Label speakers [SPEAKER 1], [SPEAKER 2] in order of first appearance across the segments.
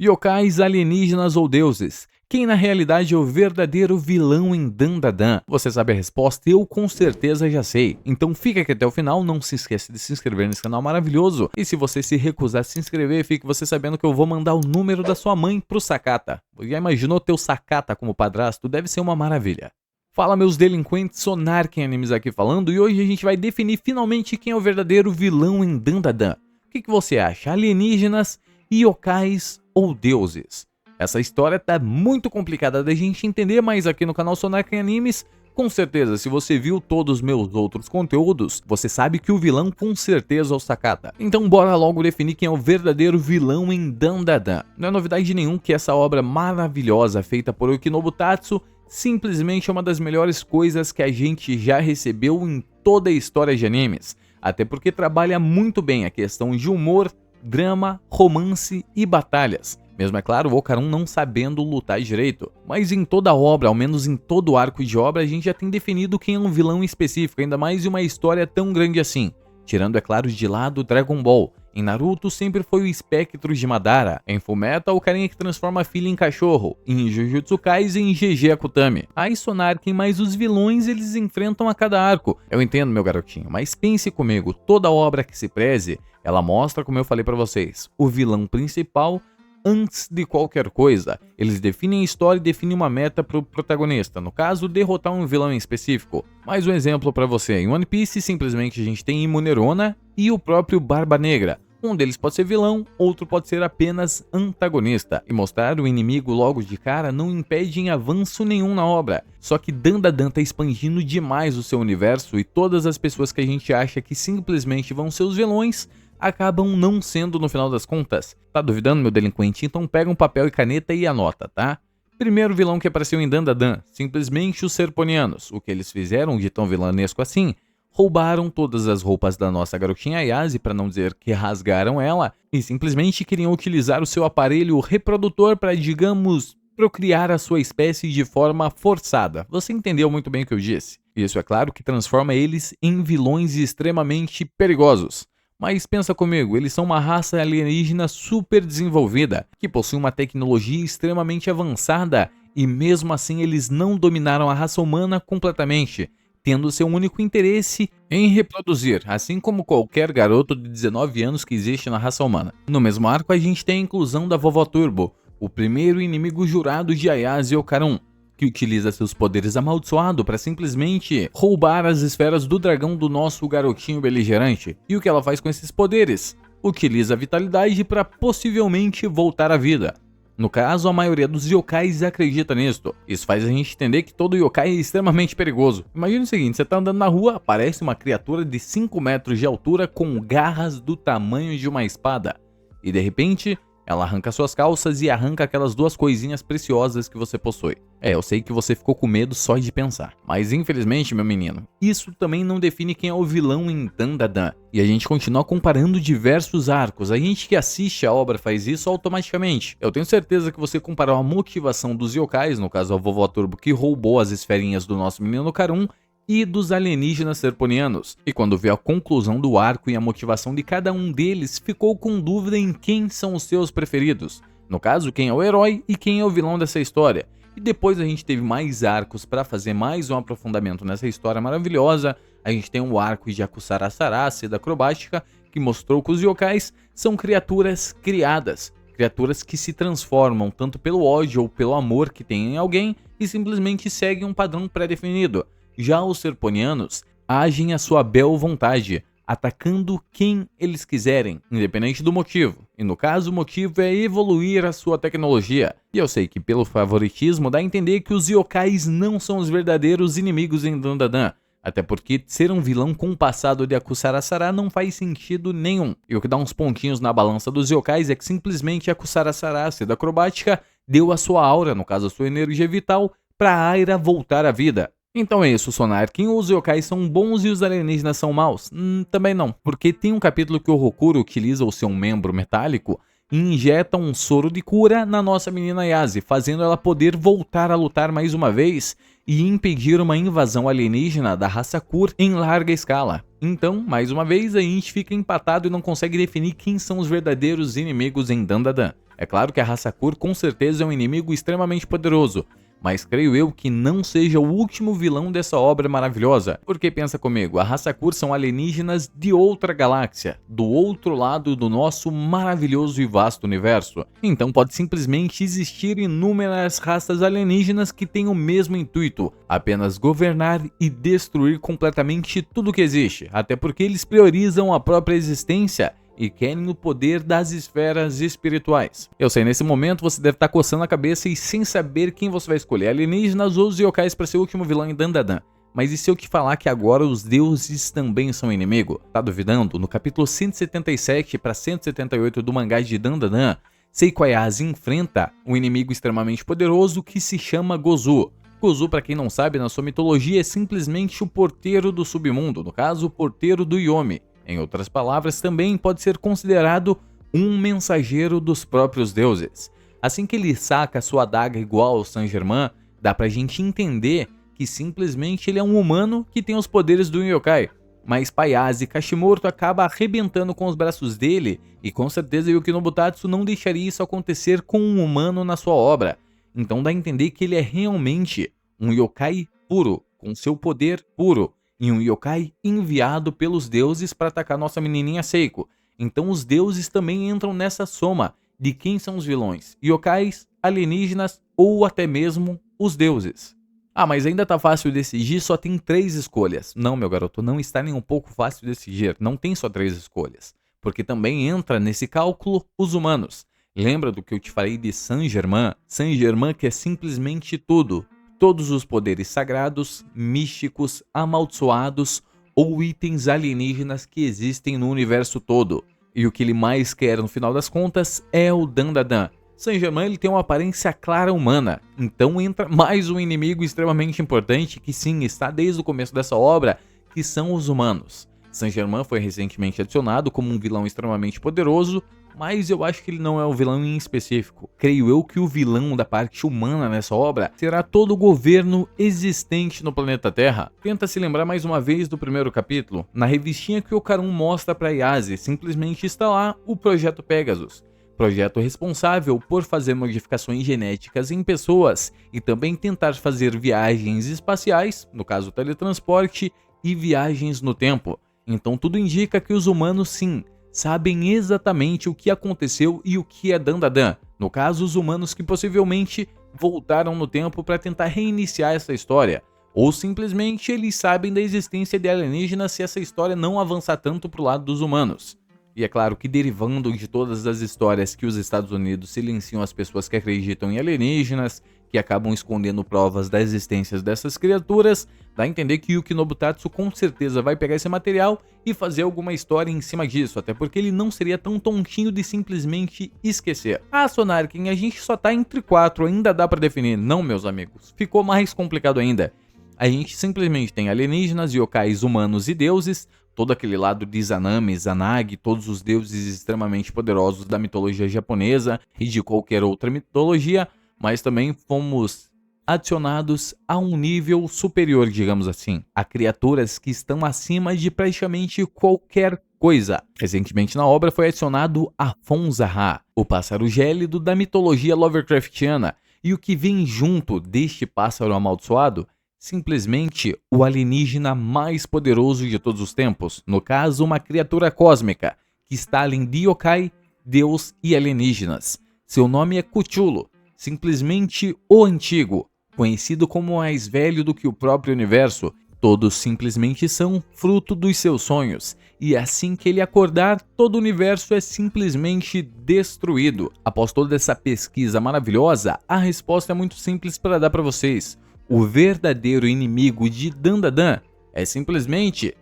[SPEAKER 1] Yokais, alienígenas ou deuses? Quem na realidade é o verdadeiro vilão em Dandadan? Você sabe a resposta? Eu com certeza já sei. Então fica aqui até o final, não se esqueça de se inscrever nesse canal maravilhoso. E se você se recusar a se inscrever, fique você sabendo que eu vou mandar o número da sua mãe pro Sakata. Já imaginou ter o Sakata como padrasto? Deve ser uma maravilha. Fala meus delinquentes, Sonarken Animes aqui falando, e hoje a gente vai definir finalmente quem é o verdadeiro vilão em Dandadan. O que você acha? Alienígenas, yokais ou deuses? Essa história tá muito complicada da gente entender, mas aqui no canal Sonarken Animes, com certeza, se você viu todos os meus outros conteúdos, você sabe que o vilão com certeza é o Sakata. Então bora logo definir quem é o verdadeiro vilão em Dandadan. Não é novidade nenhum que essa obra maravilhosa feita por Yoshinobu Tatsu simplesmente é uma das melhores coisas que a gente já recebeu em toda a história de animes. Até porque trabalha muito bem a questão de humor, drama, romance e batalhas. Mesmo, é claro, o Okarun não sabendo lutar direito. Mas em toda a obra, ao menos em todo o arco de obra, a gente já tem definido quem é um vilão específico, ainda mais em uma história tão grande assim. Tirando, é claro, de lado Dragon Ball. Em Naruto sempre foi o espectro de Madara. Em Fullmetal, o carinha que transforma a filha em cachorro. Em Jujutsu Kaisen, em GG Akutami. Aí Sonarken, mas os vilões eles enfrentam a cada arco. Eu entendo, meu garotinho, mas pense comigo, toda obra que se preze, ela mostra, como eu falei pra vocês, o vilão principal antes de qualquer coisa. Eles definem a história e definem uma meta pro protagonista, no caso, derrotar um vilão em específico. Mais um exemplo pra você, em One Piece simplesmente a gente tem Imunerona e o próprio Barba Negra. Um deles pode ser vilão, outro pode ser apenas antagonista. E mostrar o inimigo logo de cara não impede em avanço nenhum na obra. Só que Dandadan tá expandindo demais o seu universo e todas as pessoas que a gente acha que simplesmente vão ser os vilões acabam não sendo no final das contas. Tá duvidando, meu delinquente? Então pega um papel e caneta e anota, tá? Primeiro vilão que apareceu em Dandadan, simplesmente os Serponianos. O que eles fizeram de tão vilanesco assim? Roubaram todas as roupas da nossa garotinha Ayase, para não dizer que rasgaram ela, e simplesmente queriam utilizar o seu aparelho reprodutor para, digamos, procriar a sua espécie de forma forçada. Você entendeu muito bem o que eu disse. Isso é claro que transforma eles em vilões extremamente perigosos. Mas pensa comigo, eles são uma raça alienígena super desenvolvida, que possui uma tecnologia extremamente avançada, e mesmo assim eles não dominaram a raça humana completamente, tendo seu único interesse em reproduzir, assim como qualquer garoto de 19 anos que existe na raça humana. No mesmo arco a gente tem a inclusão da Vovó Turbo, o primeiro inimigo jurado de Ayase Okarun, que utiliza seus poderes amaldiçoados para simplesmente roubar as esferas do dragão do nosso garotinho beligerante. E o que ela faz com esses poderes? Utiliza a vitalidade para possivelmente voltar à vida. No caso, a maioria dos yokais acredita nisto. Isso faz a gente entender que todo yokai é extremamente perigoso. Imagina o seguinte, você tá andando na rua, aparece uma criatura de 5 metros de altura com garras do tamanho de uma espada. E de repente, ela arranca suas calças e arranca aquelas duas coisinhas preciosas que você possui. Eu sei que você ficou com medo só de pensar. Mas infelizmente, meu menino, isso também não define quem é o vilão em Dandadan. E a gente continua comparando diversos arcos. A gente que assiste a obra faz isso automaticamente. Eu tenho certeza que você comparou a motivação dos yokais, no caso a Vovó Turbo que roubou as esferinhas do nosso menino Karun, e dos alienígenas serponianos, e quando viu a conclusão do arco e a motivação de cada um deles, ficou com dúvida em quem são os seus preferidos, no caso, quem é o herói e quem é o vilão dessa história. E depois a gente teve mais arcos para fazer mais um aprofundamento nessa história maravilhosa. A gente tem o arco de Akusara Sara, a seda acrobática, que mostrou que os yokais são criaturas criadas, criaturas que se transformam tanto pelo ódio ou pelo amor que têm em alguém e simplesmente seguem um padrão pré-definido. Já os serponianos agem à sua bel vontade, atacando quem eles quiserem, independente do motivo. E no caso, o motivo é evoluir a sua tecnologia. E eu sei que pelo favoritismo dá a entender que os yokais não são os verdadeiros inimigos em Dandadan. Até porque ser um vilão com o passado de Akusara Sara não faz sentido nenhum. E o que dá uns pontinhos na balança dos yokais é que simplesmente Akusara Sara, a seda acrobática, deu a sua aura, no caso a sua energia vital, para a Aira voltar à vida. Então é isso, Sonarken, os yokais são bons e os alienígenas são maus? Também não, porque tem um capítulo que o Rokuro utiliza o seu membro metálico e injeta um soro de cura na nossa menina Yase, fazendo ela poder voltar a lutar mais uma vez e impedir uma invasão alienígena da raça Kur em larga escala. Então, mais uma vez, a gente fica empatado e não consegue definir quem são os verdadeiros inimigos em Dandadan. É claro que a raça Kur com certeza é um inimigo extremamente poderoso, mas creio eu que não seja o último vilão dessa obra maravilhosa. Porque pensa comigo, a raça Kur são alienígenas de outra galáxia, do outro lado do nosso maravilhoso e vasto universo. Então pode simplesmente existir inúmeras raças alienígenas que têm o mesmo intuito, apenas governar e destruir completamente tudo que existe, até porque eles priorizam a própria existência e querem o poder das esferas espirituais. Eu sei, nesse momento você deve estar coçando a cabeça e sem saber quem você vai escolher, alienígenas ou os yokais para ser o último vilão em Dandadan. Mas e se eu te falar que agora os deuses também são inimigo? Tá duvidando? No capítulo 177 para 178 do mangá de Dandadan, Seiko Ayase enfrenta um inimigo extremamente poderoso que se chama Gozu. Gozu, para quem não sabe, na sua mitologia é simplesmente o porteiro do submundo, no caso o porteiro do Yomi. Em outras palavras, também pode ser considerado um mensageiro dos próprios deuses. Assim que ele saca sua adaga igual ao Saint-Germain, dá pra gente entender que simplesmente ele é um humano que tem os poderes do yokai. Mas Ayase Kashimoto acaba arrebentando com os braços dele e com certeza Yuki Nobutatsu não deixaria isso acontecer com um humano na sua obra. Então dá a entender que ele é realmente um yokai puro, com seu poder puro. E um yokai enviado pelos deuses para atacar nossa menininha Seiko. Então os deuses também entram nessa soma de quem são os vilões, yokais, alienígenas ou até mesmo os deuses. Ah, mas ainda tá fácil decidir, só tem 3 escolhas. Não, meu garoto, não está nem um pouco fácil decidir, não tem só 3 escolhas. Porque também entra nesse cálculo os humanos. Lembra do que eu te falei de Saint-Germain? Saint-Germain que é simplesmente tudo. Todos os poderes sagrados, místicos, amaldiçoados ou itens alienígenas que existem no universo todo. E o que ele mais quer no final das contas é o Dandadan. Saint-Germain ele tem uma aparência clara humana, então entra mais um inimigo extremamente importante que sim, está desde o começo dessa obra, que são os humanos. Saint-Germain foi recentemente adicionado como um vilão extremamente poderoso, mas eu acho que ele não é o vilão em específico. Creio eu que o vilão da parte humana nessa obra será todo o governo existente no planeta Terra. Tenta se lembrar mais uma vez do primeiro capítulo. Na revistinha que o Karun mostra para Yase, simplesmente está lá o Projeto Pegasus. Projeto responsável por fazer modificações genéticas em pessoas e também tentar fazer viagens espaciais, no caso teletransporte, e viagens no tempo. Então tudo indica que os humanos sim, sabem exatamente o que aconteceu e o que é Dandadan. No caso, os humanos que possivelmente voltaram no tempo para tentar reiniciar essa história. Ou simplesmente eles sabem da existência de alienígenas se essa história não avançar tanto pro lado dos humanos. E é claro que derivando de todas as histórias que os Estados Unidos silenciam as pessoas que acreditam em alienígenas, que acabam escondendo provas da existência dessas criaturas, dá a entender que Yuki Nobutatsu com certeza vai pegar esse material e fazer alguma história em cima disso, até porque ele não seria tão tontinho de simplesmente esquecer. Ah, Sonarkin, a gente só tá entre 4, ainda dá pra definir. Não, meus amigos, ficou mais complicado ainda. A gente simplesmente tem alienígenas, yokais, humanos e deuses, todo aquele lado de Izanami, Izanagi, todos os deuses extremamente poderosos da mitologia japonesa e de qualquer outra mitologia, mas também fomos adicionados a um nível superior, digamos assim, a criaturas que estão acima de praticamente qualquer coisa. Recentemente na obra foi adicionado Afonso-Ra, o pássaro gélido da mitologia Lovecraftiana, e o que vem junto deste pássaro amaldiçoado? Simplesmente o alienígena mais poderoso de todos os tempos, no caso uma criatura cósmica, que está além de yokai, deus e alienígenas. Seu nome é Cthulhu, simplesmente o Antigo, conhecido como mais velho do que o próprio universo. Todos simplesmente são fruto dos seus sonhos, e assim que ele acordar, todo o universo é simplesmente destruído. Após toda essa pesquisa maravilhosa, a resposta é muito simples para dar para vocês. O verdadeiro inimigo de Dandadan é simplesmente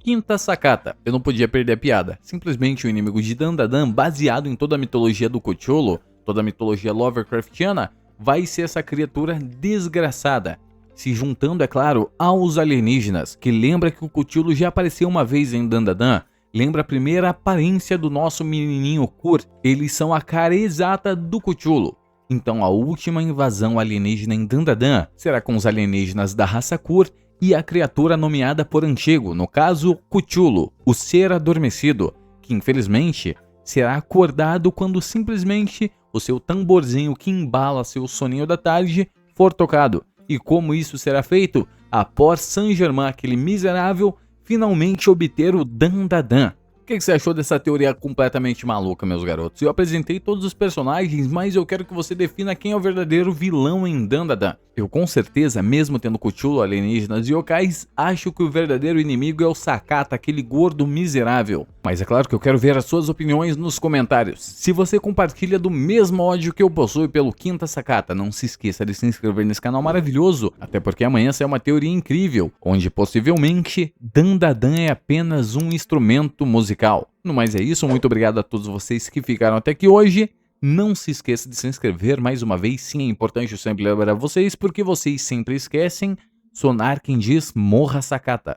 [SPEAKER 1] Quinta Sakata. Eu não podia perder a piada. Simplesmente o inimigo de Dandadan, baseado em toda a mitologia do Cthulhu, toda a mitologia Lovecraftiana, vai ser essa criatura desgraçada, se juntando, é claro, aos alienígenas, que lembra que o Cthulhu já apareceu uma vez em Dandadan, lembra a primeira aparência do nosso menininho Kur. Eles são a cara exata do Cthulhu. Então a última invasão alienígena em Dandadan será com os alienígenas da raça Kur e a criatura nomeada por Antigo, no caso Cthulhu, o ser adormecido, que infelizmente será acordado quando simplesmente o seu tamborzinho que embala seu soninho da tarde for tocado. E como isso será feito? Após Saint-Germain, aquele miserável, finalmente obter o Dandadan. O que você achou dessa teoria completamente maluca, meus garotos? Eu apresentei todos os personagens, mas eu quero que você defina quem é o verdadeiro vilão em Dandadan. Eu com certeza, mesmo tendo Cthulhu, alienígenas e yokais, acho que o verdadeiro inimigo é o Sakata, aquele gordo miserável. Mas é claro que eu quero ver as suas opiniões nos comentários. Se você compartilha do mesmo ódio que eu possuo pelo Quinta Sakata, não se esqueça de se inscrever nesse canal maravilhoso, até porque amanhã sai uma teoria incrível, onde possivelmente Dandadan é apenas um instrumento musical. No mais é isso, muito obrigado a todos vocês que ficaram até aqui hoje. Não se esqueça de se inscrever mais uma vez, sim, é importante eu sempre lembrar vocês, porque vocês sempre esquecem. Sonar quem diz morra Sakata.